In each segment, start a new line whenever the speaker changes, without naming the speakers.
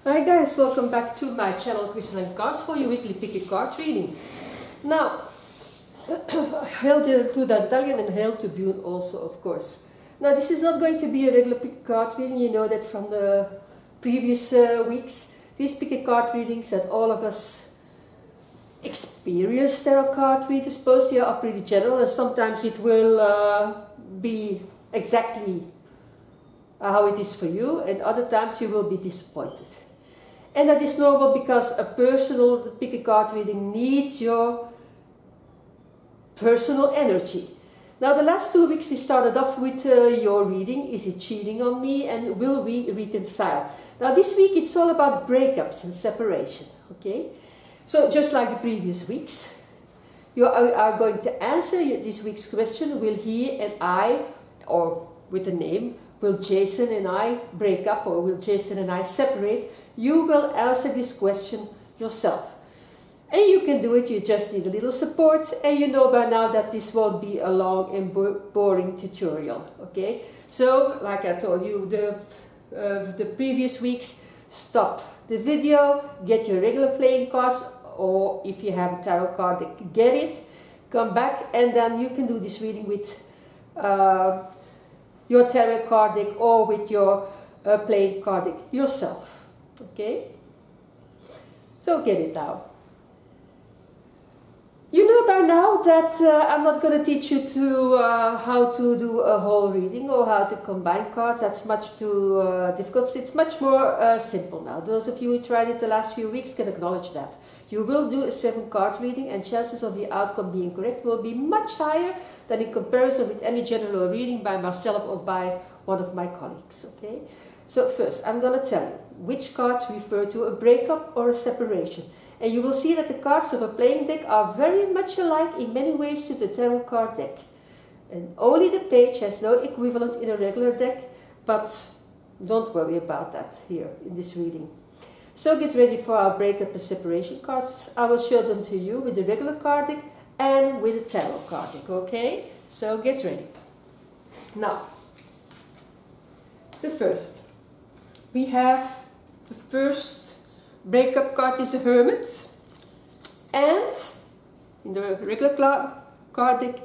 Hi guys, welcome back to my channel Crystal and Cards for your weekly pick a card reading. Now, hail to D'Artagnan and hail to Bune also, of course. Now this is not going to be a regular pick a card reading, you know that from the previous weeks. These pick a card readings that all of us experience tarot card readers post here are pretty general, and sometimes it will be exactly how it is for you, and other times you will be disappointed. And that is normal because a personal pick a card reading needs your personal energy. Now the last 2 weeks we started off with your reading, is it cheating on me and will we reconcile? Now this week it's all about breakups and separation, okay? So just like the previous weeks, you are going to answer this week's question, will he and I, or with a name, will Jason and I break up or will Jason and I separate? You will answer this question yourself. And you can do it, you just need a little support, and you know by now that this won't be a long and boring tutorial, okay? So, like I told you the previous weeks, stop the video, get your regular playing cards, or if you have a tarot card, get it, come back, and then you can do this reading with your tarot card deck or with your playing card deck yourself, okay? So get it now. You know by now that I'm not going to teach you to how to do a whole reading or how to combine cards. That's much too difficult. It's much more simple now. Those of you who tried it the last few weeks can acknowledge that. You will do a 7-card reading, and chances of the outcome being correct will be much higher than in comparison with any general reading by myself or by one of my colleagues, okay? So first, I'm going to tell you which cards refer to a breakup or a separation. And you will see that the cards of a playing deck are very much alike in many ways to the tarot card deck. And only the page has no equivalent in a regular deck, but don't worry about that here in this reading. So get ready for our breakup and separation cards. I will show them to you with the regular card deck and with the tarot card deck, okay? So get ready. Now, the first. We have the first breakup card is the Hermit, and in the regular card deck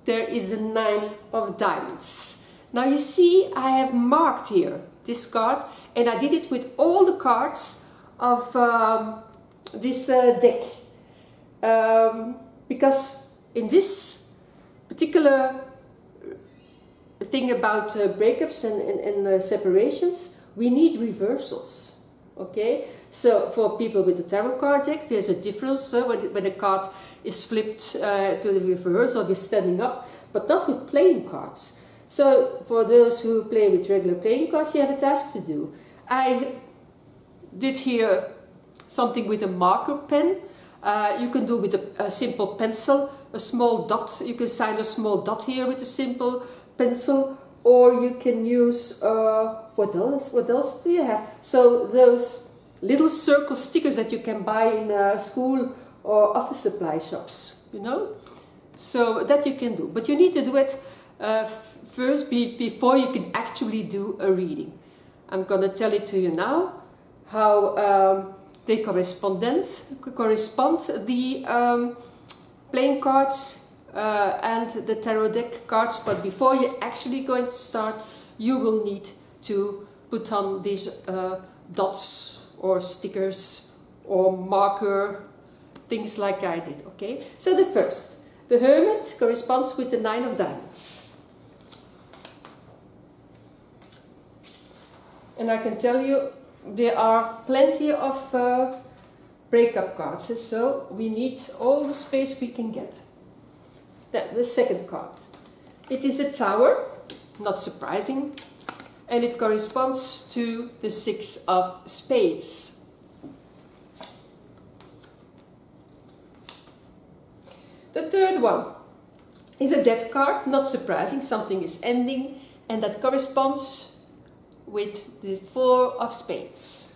there is the 9 of Diamonds. Now you see I have marked here this card, and I did it with all the cards of this deck, because in this particular thing about breakups and separations, we need reversals, okay? So for people with the tarot card deck, there's a difference when the card is flipped to the reverse or is standing up, but not with playing cards. So for those who play with regular playing cards, you have a task to do. I did here something with a marker pen. You can do with a simple pencil, a small dot. You can sign a small dot here with a simple pencil, or you can use, what else do you have? So those little circle stickers that you can buy in school or office supply shops, you know? So that you can do. But you need to do it first before you can actually do a reading. I'm going to tell it to you now, how they correspond, the playing cards and the tarot deck cards. But before you're actually going to start, you will need to put on these dots or stickers or marker, things like I did, okay? So the first, the Hermit corresponds with the 9 of Diamonds. And I can tell you, there are plenty of breakup cards, so we need all the space we can get. Then the second card. It is a Tower, not surprising, and it corresponds to the 6 of Spades. The third one is a Death card, not surprising, something is ending, and that corresponds with the 4 of Spades.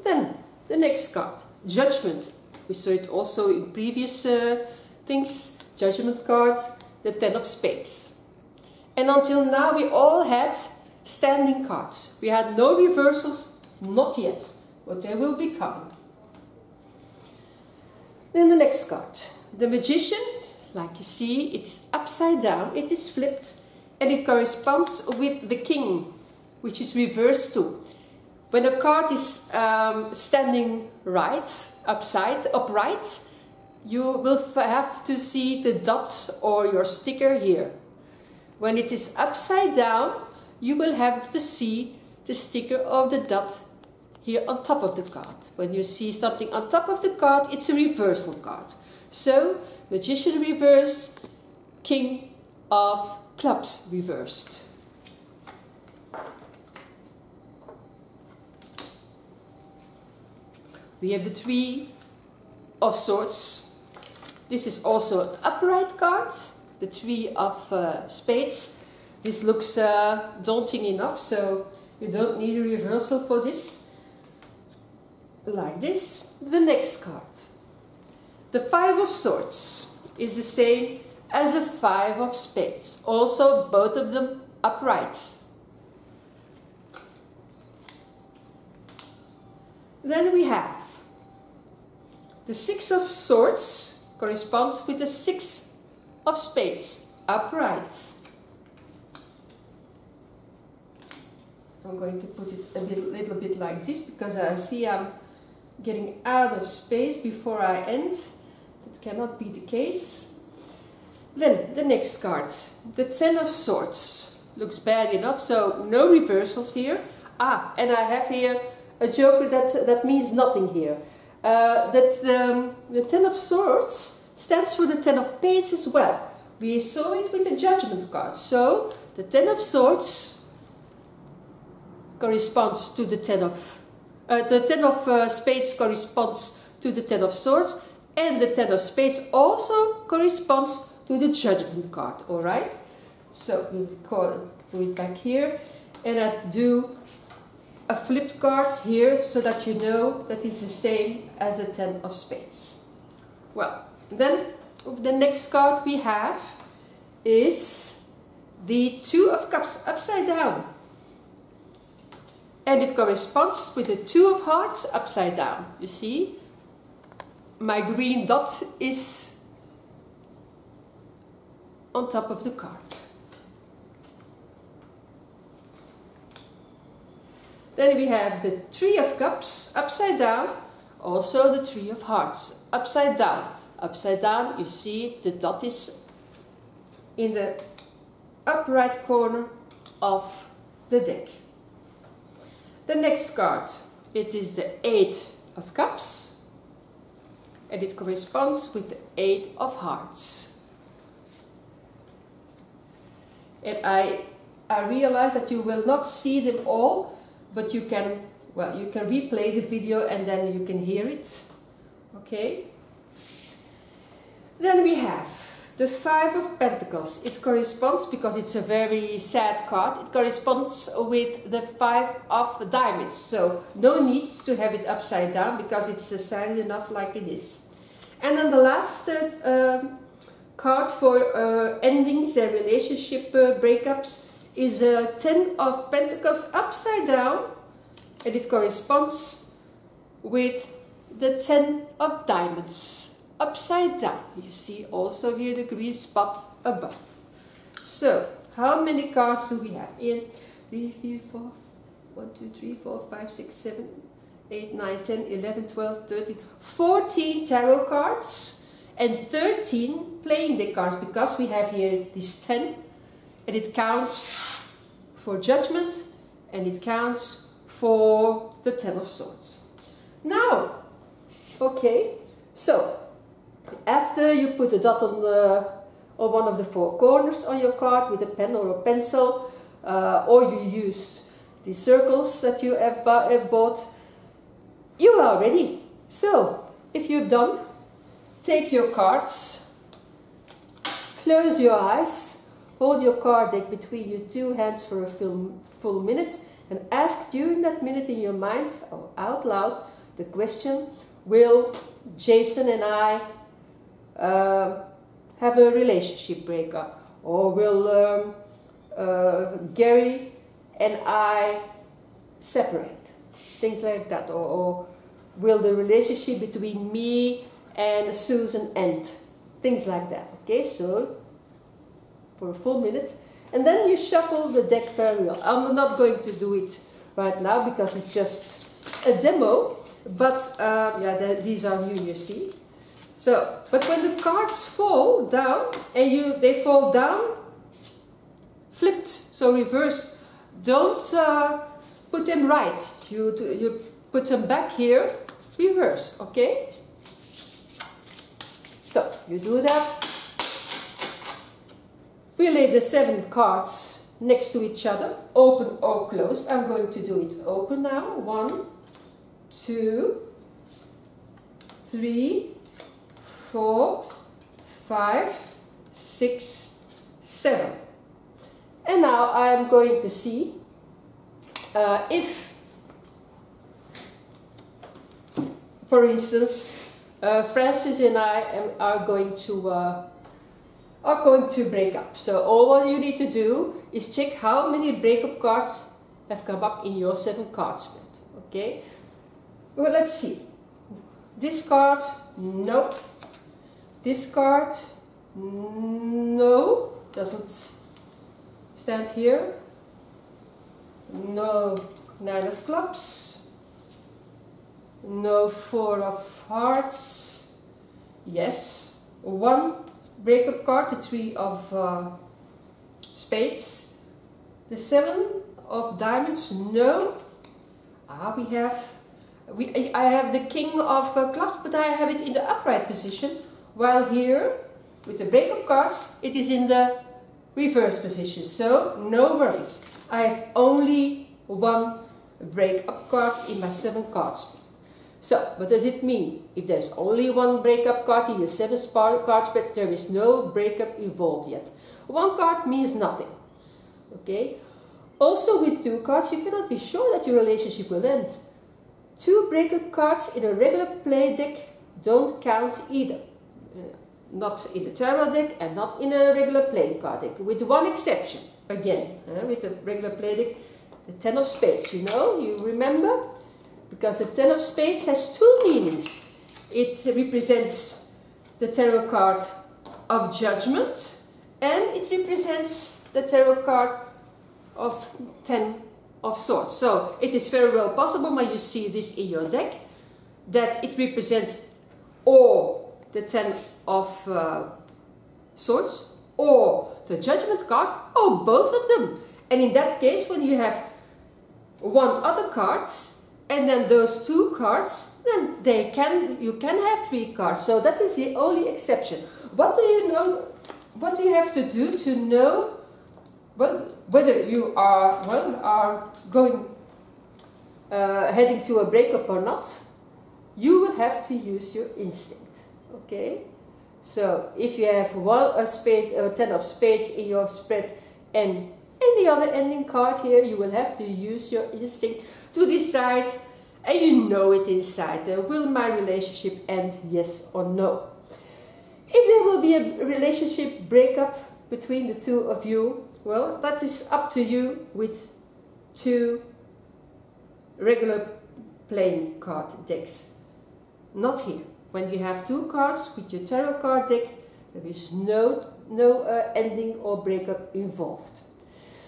Then the next card, Judgment. We saw it also in previous things, Judgment cards, the 10 of Spades. And until now we all had standing cards. We had no reversals, not yet, but they will be coming. Then the next card. The Magician, like you see, it is upside down, it is flipped, and it corresponds with the King, which is reversed too. When a card is standing upright, you will have to see the dot or your sticker here. When it is upside down, you will have to see the sticker of the dot here on top of the card. When you see something on top of the card, it's a reversal card. So, Magician reversed, King of Clubs reversed. We have the Three of Swords. This is also an upright card, the Three of Spades. This looks daunting enough, so you don't need a reversal for this. Like this. The next card. The Five of Swords is the same as the Five of Spades. Also both of them upright. Then we have the Six of Swords corresponds with the Six of Spades, upright. I'm going to put it a little bit like this because I see I'm getting out of space before I end. That cannot be the case. Then the next card, the Ten of Swords. Looks bad enough, so no reversals here. And I have here a joker that means nothing here. The Ten of Swords stands for the Ten of Spades as well. We saw it with the Judgment card. So the Ten of Swords corresponds to the Ten of Spades corresponds to the Ten of Swords, and the Ten of Spades also corresponds to the Judgment card. All right. So we'll do it back here, and I do a flipped card here so that you know that is the same as the Ten of Spades. Well, then the next card we have is the Two of Cups upside down. And it corresponds with the Two of Hearts upside down. You see, my green dot is on top of the card. Then we have the Three of Cups upside down, also the Three of Hearts upside down. Upside down, you see the dot is in the upright corner of the deck. The next card, it is the Eight of Cups, and it corresponds with the Eight of Hearts. And I realize that you will not see them all, but you can replay the video and then you can hear it. Okay. Then we have the Five of Pentacles. It corresponds, because it's a very sad card, it corresponds with the Five of Diamonds. So no need to have it upside down because it's sad enough like it is. And then the last card for endings and relationship breakups is a Ten of Pentacles upside down, and it corresponds with the Ten of Diamonds upside down. You see also here the green spot above. So how many cards do we have? 1, 2, 3, 4, 5, 6, 7, 8, 9, 10, 11, 12, 13, 14 tarot cards and 13 playing deck cards, because we have here this 10, and it counts for Judgment and it counts for the Ten of Swords. Now, okay, so after you put a dot on one of the four corners on your card with a pen or a pencil, or you used the circles that you have bought, you are ready. So, if you're done, take your cards, close your eyes, hold your card deck between your two hands for a full minute, and ask during that minute in your mind or out loud the question: will Jason and I have a relationship breakup, or will Gary and I separate. Things like that. Or will the relationship between me and Susan end? Things like that. Okay, so for a full minute. And then you shuffle the deck very well. I'm not going to do it right now because it's just a demo. But yeah, these are new, you see. So, but when the cards fall down and they fall down flipped, so reversed, don't put them right. You put them back here, reverse, okay? So, you do that. We lay the 7 cards next to each other, open or closed. I'm going to do it open now. 1, 2, 3, 4, 5, 6, 7. And now I'm going to see if, for instance, Francis and I are going to break up. So all what you need to do is check how many breakup cards have come up in your 7 card spread. Okay. Well, let's see. This card, no. This card, no. Doesn't stand here. No 9 of clubs. No 4 of hearts. Yes. 1 breakup card, the 3 of spades. The 7 of diamonds, no. I have the king of clubs, but I have it in the upright position, while here, with the breakup cards, it is in the reverse position, so no worries. I have only 1 breakup card in my 7 cards. So, what does it mean? If there's only 1 breakup card in your 7 card spread, there is no breakup involved yet. 1 card means nothing. Okay? Also with 2 cards, you cannot be sure that your relationship will end. 2 breakup cards in a regular play deck don't count either. Not in a tarot deck and not in a regular playing card deck, with 1 exception. Again, with a regular play deck, the 10 of spades, you know, you remember? Because the 10 of spades has 2 meanings. It represents the tarot card of judgment, and it represents the tarot card of 10 of swords. So it is very well possible when you see this in your deck that it represents or the 10 of swords or the judgment card or both of them. And in that case, when you have 1 other card and then those 2 cards, then you can have 3 cards. So that is the only exception. What do you know? What do you have to do to know whether you are going heading to a breakup or not? You will have to use your instinct. Okay. So if you have 10 of spades in your spread and the other ending card here, you will have to use your instinct to decide, and you know it inside, will my relationship end, yes or no? If there will be a relationship breakup between the 2 of you, well, that is up to you with 2 regular playing card decks. Not here. When you have 2 cards with your tarot card deck, there is no ending or breakup involved.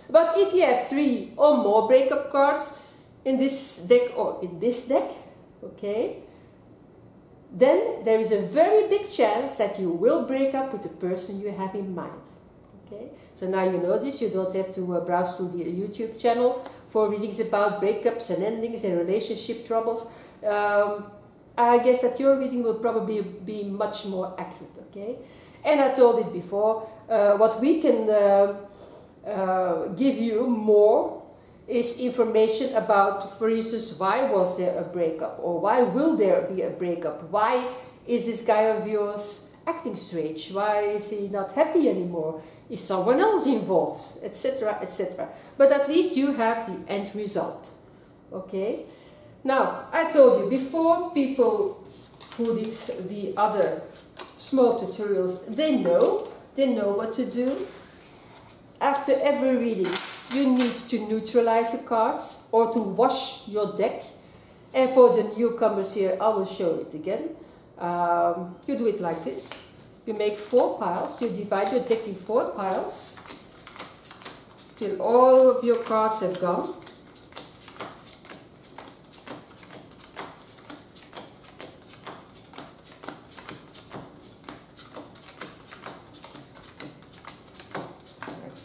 But if you have 3 or more breakup cards in this deck or in this deck, okay, then there is a very big chance that you will break up with the person you have in mind. Okay, so now you know this. You don't have to browse through the YouTube channel for readings about breakups and endings and relationship troubles. I guess that your reading will probably be much more accurate. Okay, and I told it before. What we can give you more is information about, for instance, why was there a breakup, or why will there be a breakup? Why is this guy of yours acting strange? Why is he not happy anymore? Is someone else involved? Etc, etc. But at least you have the end result. Okay? Now, I told you before, people who did the other small tutorials, they know what to do. after every reading, you need to neutralize your cards or to wash your deck. And for the newcomers here, I will show it again. You do it like this. You make 4 piles. You divide your deck in 4 piles till all of your cards have gone.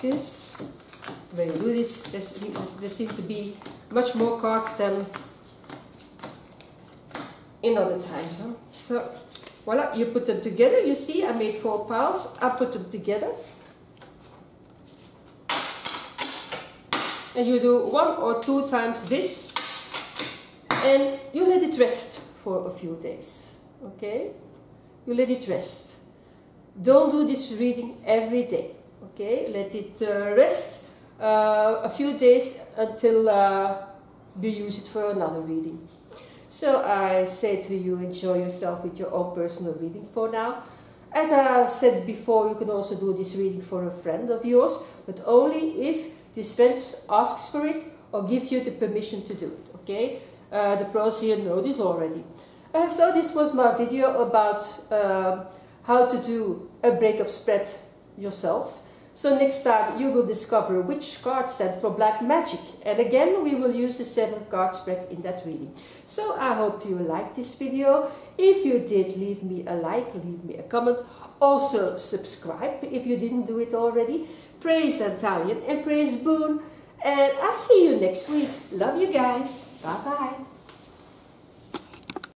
This. When you do this, there seem to be much more cards than in other times. Huh? So, voila, you put them together. You see, I made 4 piles. I put them together. And you do 1 or 2 times this. And you let it rest for a few days. Okay? You let it rest. Don't do this reading every day. Okay, let it rest a few days until you use it for another reading. So I say to you, enjoy yourself with your own personal reading for now. As I said before, you can also do this reading for a friend of yours, but only if this friend asks for it or gives you the permission to do it. Okay, the pros here know this already. So this was my video about how to do a breakup spread yourself. So next time you will discover which cards stand for black magic, and again we will use the 7 card spread in that reading. So I hope you liked this video. If you did, leave me a like, leave me a comment. Also subscribe if you didn't do it already. Praise Italian and praise Boon, and I'll see you next week. Love you guys. Bye bye.